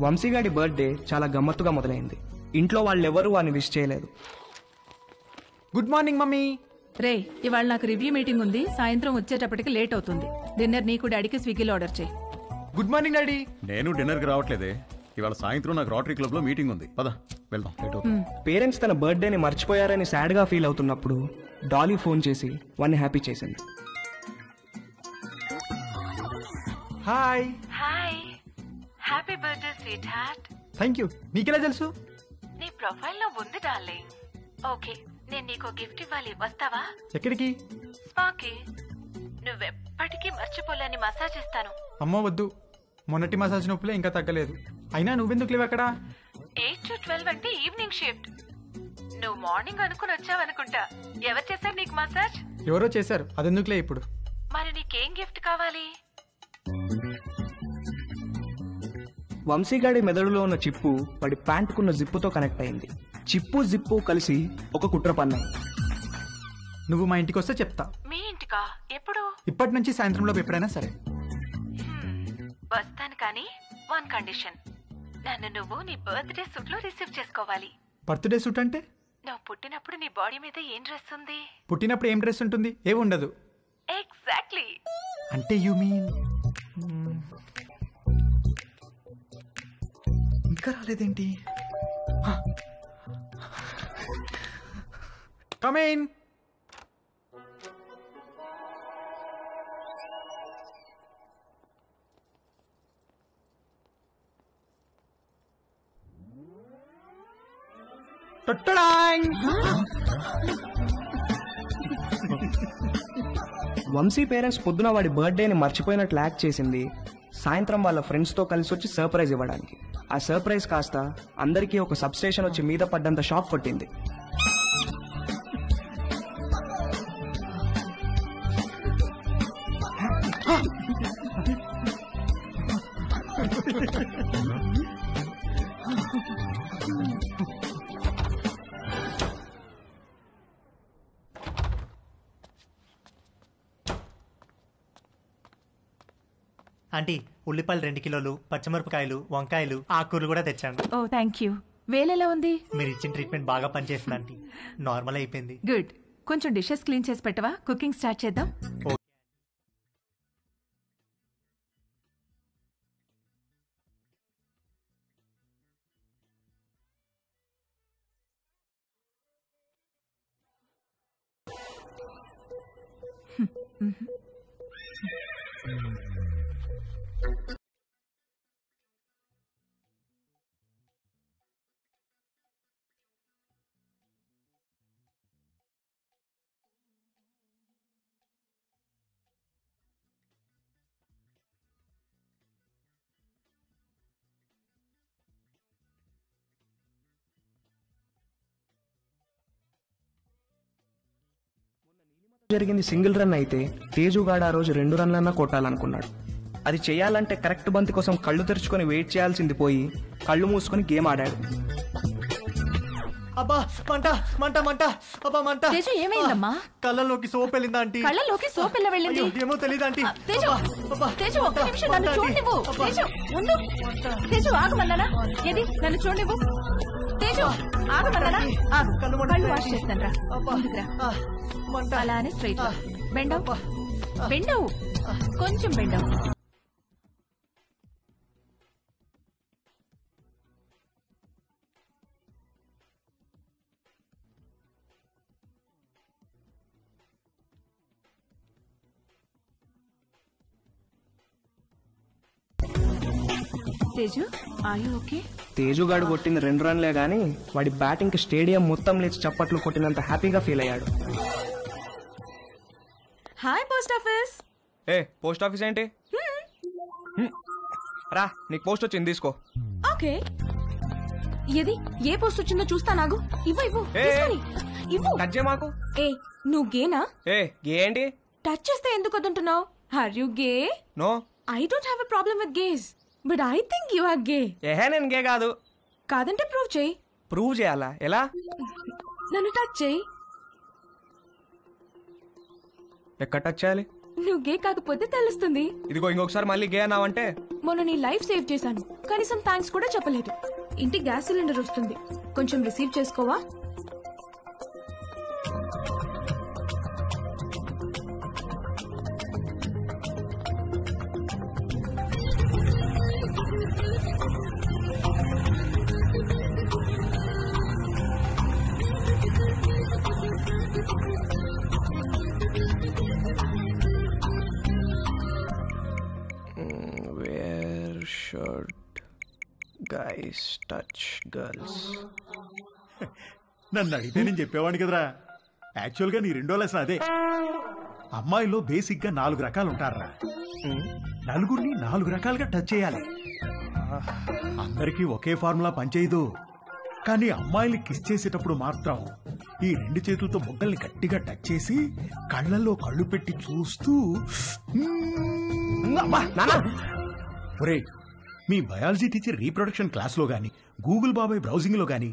వంశీగాడి birthday చాలా గమ్మత్తుగా మొదలైంది. ఇంట్లో వాళ్ళెవరూ వాడిని విష్ చేయలేదు. Good morning mummy. రే, ఇవాళ నాకు రివ్యూ మీటింగ్ ఉంది, సాయంత్రం వచ్చేటప్పటికి లేట్ అవుతుంది. డిన్నర్ నీకు డాడీకి స్విగ్గీలో ఆర్డర్ చేయి. Good morning daddy. నేను డిన్నర్కి రావట్లేదే, ఇవాళ సాయంత్రం నాకు రోటరీ క్లబ్ లో మీటింగ్ ఉంది. పద వెళ్దాం. పేరెంట్స్ తన బర్త్డేని మర్చిపోయారని సాడ్ గా ఫీల్ అవుతున్నప్పుడు డాలీ ఫోన్ చేసి వాడిని హ్యాపీ చేసింది. Hi. Hi, happy birthday sweet heart. Thank you. నీకెలా తెలుసు? నీ ప్రొఫైల్ లో ఉంది డార్లింగ్. ఓకే, నేను నీకు గిఫ్ట్ ఇవ్వాలి, వస్తావా? ఎక్కడికి? స్పాకి. నువ్వెప్పటికీ మర్చిపోలేని మసాజ్ ఇస్తాను. అమ్మో వద్దు, మొన్నటి మసాజ్ నొప్పులే ఇంకా తగ్గలేదు. అయినా నువ్వెందుకు లేవు అక్కడ? 8 to 12 అంటే ఈవినింగ్ షిఫ్ట్. నువ్వు మార్నింగ్ అనుకుని వచ్చావనుకుంటా. ఎవరు చేశారు నీకు మసాజ్? ఎవరో చేశారు, అదెందుకులే ఇప్పుడు. మరి నీకేం గిఫ్ట్ కావాలి? వంశీగాడి మెదడులో ఉన్న చిప్పు వాడి ప్యాంటుకున్న జిప్పుతో కనెక్ట్ అయింది. చిప్పు జిప్పు కలిసి ఒక కుట్ర పన్నాయి. నువ్వు మా ఇంటికి వస్తే చెప్తా. మీ ఇంటికా? ఎప్పుడు? ఇప్పటి నుంచి సాయంత్రంలోపు ఎప్పుడైనా సరే. వస్తాను, కానీ వన్ కండిషన్. నన్ను నువ్వు నీ బర్త్డే సూట్ లో రిసీవ్ చేసుకోవాలి. బర్త్డే సూట్ అంటే? నువ్వు పుట్టినప్పుడు నీ బాడీ మీద ఏం డ్రెస్ ఉంది? పుట్టినప్పుడు ఏం డ్రెస్ ఉంటుంది? ఏమి ఉండదు. ఎగ్జాక్ట్లీ. అంటే యు మీన్ ఇంకా రాలేదేంటి? Come in. వంశీ పేరెంట్స్ పొద్దున వాడి బర్త్డేని మర్చిపోయినట్లు యాక్ట్ చేసింది సాయంత్రం వాళ్ళ ఫ్రెండ్స్ తో కలిసి వచ్చి సర్ప్రైజ్ ఇవ్వడానికి. ఆ సర్ప్రైజ్ కాస్త అందరికీ ఒక సబ్ స్టేషన్ వచ్చి మీద పడ్డంత షాక్ కొట్టింది. ఆంటీ, ఉల్లిపాయలు 2 కిలోలు, పచ్చిమిరపకాయలు, వంకాయలు, ఆకుకూరలు కూడా తెచ్చాను. ఓ థ్యాంక్ యూ. వేలెలా ఉంది? మీరు ఇచ్చిన ట్రీట్మెంట్ బాగా పనిచేసింది ఆంటీ. నార్మల్ అయిపోయింది. గుడ్. కొంచెం డిషెస్ క్లీన్ చేసి పెట్టవా? కుకింగ్ స్టార్ట్ చేద్దాం. జరిగింది సింగిల్ రన్ అయితే తేజుగాడు ఆ రోజు 2 రన్లన్నా కొట్టాలనుకున్నాడు. అది చేయాలంటే కరెక్ట్ బంతి కోసం కళ్ళు తెరుచుకొని వెయిట్ చేయాల్సింది పోయి కళ్ళు మూసుకొని గేమ్ ఆడాడు. అబ్బా మంట మంట మంట, అబ్బా మంట. తేజు ఏమైందమ్మా? కళ్ళలోకి సోప్ వెళ్ళిందా ఆంటీ? కళ్ళలోకి సోప్ ఎలా వెళ్ళింది? ఏమో తెలియదు ఆంటీ. తేజు, తేజు ఒక్క నిమిషం నన్ను చూడనివ్వు. తేజు ఉండు. తేజు ఆగమన్నానా? ఏది నన్ను చూడనివ్వు. తేజు ఆగమన్నానా? కళ్ళు వాష్ చేస్తాను రా. అలానే స్ట్రైట్ బెండవు బెండవు కొంచెం బెండవు. Teju are you okay? తేజుగాడు కొట్టింది 2 రన్లే గానీ వాడి బ్యాటింగ్ కి స్టేడియం మొత్తం లేచి చప్పట్లు కొట్టినంత హ్యాపీగా ఫీల్ అయ్యాడు. Hi post office. ఏ పోస్ట్ ఆఫీస్ ఏంటి? రా, నీకు పోస్ట్ వచ్చింది, తీసుకో. ఓకే. ఏది ఏ పోస్ట్ వచ్చిందో చూస్తా. నాగు ఇవ్వు ఇవ్వు ఇవ్వు. టచ్ చేయ మాకు. ఏ నువ్వు గేనా? ఏ గే ఏంటి? టచ్ చేస్తే ఎందుకు వద్దంటున్నావు? Are you gay? No, I don't have a problem with gays, but I think you are gay. ఏహే నేను గే కాదు. కాదంటే ప్రూవ్ చేయి. ప్రూవ్ చేయాలా? ఎలా? నన్ను టచ్ చేయి. ఎక్కడ టచ్ చేయాలి? నువ్వు గే కాకపోతే తెలుస్తుంది. ఇదిగో ఇంకొకసారి మళ్ళీ గే అన్నావంటే మొన్న నీ లైఫ్ సేవ్ చేశాను, కనీసం థ్యాంక్స్ కూడా చెప్పలేదు. ఇంటి గ్యాస్ సిలిండర్ వస్తుంది, కొంచెం రిసీవ్ చేసుకోవా? Where should guys touch girls? నన్ను అడిగితే నేను చెప్పేవాడిని కదరా. యాక్చువల్గా నీ రెండో లెసన్ అదే. అమ్మాయిలో బేసిక్ గా 4 రకాలు ఉంటారా. నలుగురిని 4 రకాలుగా టచ్ చేయాలి. అందరికీ ఒకే ఫార్ములా పనిచేయదు. కానీ అమ్మాయిని కిస్ చేసేటప్పుడు మాత్రం ఈ 2 చేతులతో మొగ్గల్ని గట్టిగా టచ్ చేసి కళ్ళల్లో కళ్ళు పెట్టి చూస్తూ ఒరేయ్, మీ బయాలజీ టీచర్ రీప్రొడక్షన్ క్లాస్లో గాని గూగుల్ బాబాయ్ బ్రౌజింగ్ లో గాని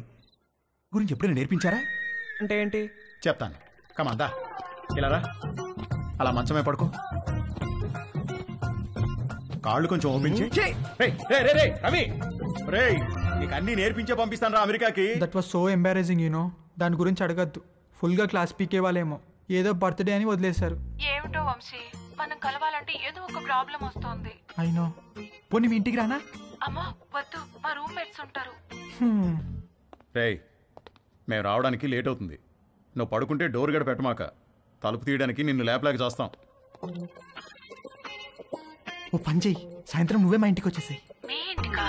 గురించి ఎప్పుడైనా నేర్పించారా? అంటే ఏంటి? చెప్తాను. కమాందా ఇలా రా. అలా మంచమే పడుకో. కాళ్ళు కొంచెం ఓపెన్ చేయి. రవి, రేయ్ నీకు అన్ని నేర్పించే పంపిస్తాను రా అమెరికాకి. That was so embracing you know. దాని గురించి అడగద్దు. ఫుల్ గా క్లాస్ పీకే వాళ్ళేమో ఏదో బర్త్డే అని వదిలేశారు. ఏమిటో వంశీ, మనం కలవాలంటే ఏదో ఒక ప్రాబ్లం వస్తోంది. అయినో. పోనీ మీ ఇంటికి రానా? అమ్మా వద్దు, మా రూమ్మేట్స్ ఉంటారు. రేయ్ మేము రావడానికి లేట్ అవుతుంది. నువ్వు పడుకుంటే డోర్ గడ పెట్టమాక. తలుపు తీయడానికి నిన్ను లేపలేక చేస్తాం. ఓ పని చెయ్యి, సాయంత్రం నువ్వే మా ఇంటికి వచ్చేసాయి. మీ ఇంటికా?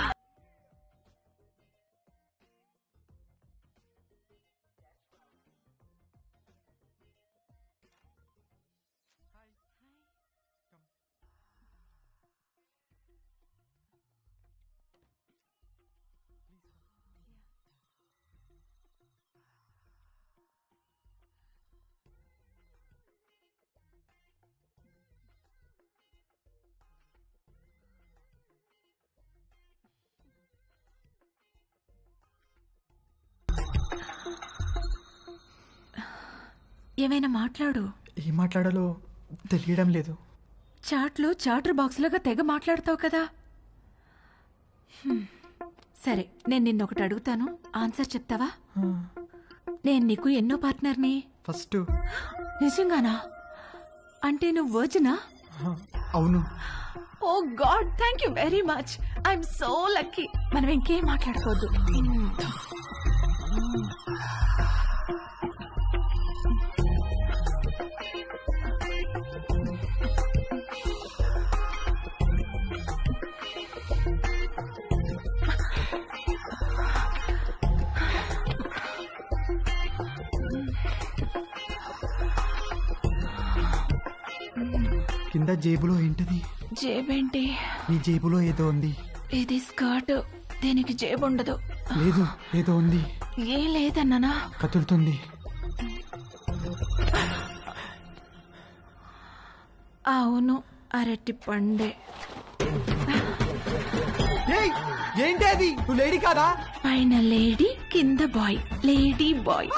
ఏమైనా మాట్లాడు. ఏం మాట్లాడాలో తెలియడం లేదు. చాట్లో చాటర్ బాక్స్ లాగా తెగ మాట్లాడతావు కదా. సరే, నేను నిన్నొకటి అడుగుతాను, ఆన్సర్ చెప్తావా? నేను నీకు ఎన్నో పార్ట్నర్ని? ఫస్ట్. నిజంగానా? అంటే నువ్వు వర్జినా? అవును. Oh God, thank you very much. I'm so lucky. మనం ఇంకేం మాట్లాడుకోవద్దు. కింద జేబులో ఏంటది? జేబేంటి? నీ జేబులో ఏదో ఉంది. ఇది స్కర్ట్, దీనికి జేబు ఉండదు. లేదు, ఏదో ఉంది. ఏం లేదన్నానా? కదులుతుంది. అవును, అరటి పండే. ఏంటి అది? నువ్వు లేడీ కాదా? పైన లేడీ, కింద బాయ్. Lady bye.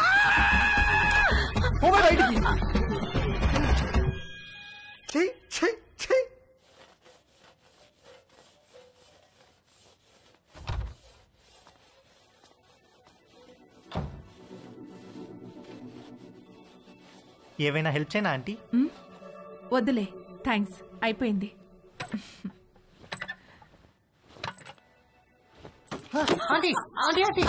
బయటికి. చెయ్ చెయ్ చెయ్. ఏవైనా హెల్ప్ చేయనా ఆంటీ? వద్దులే, థ్యాంక్స్, అయిపోయింది. Aunty aunty aunty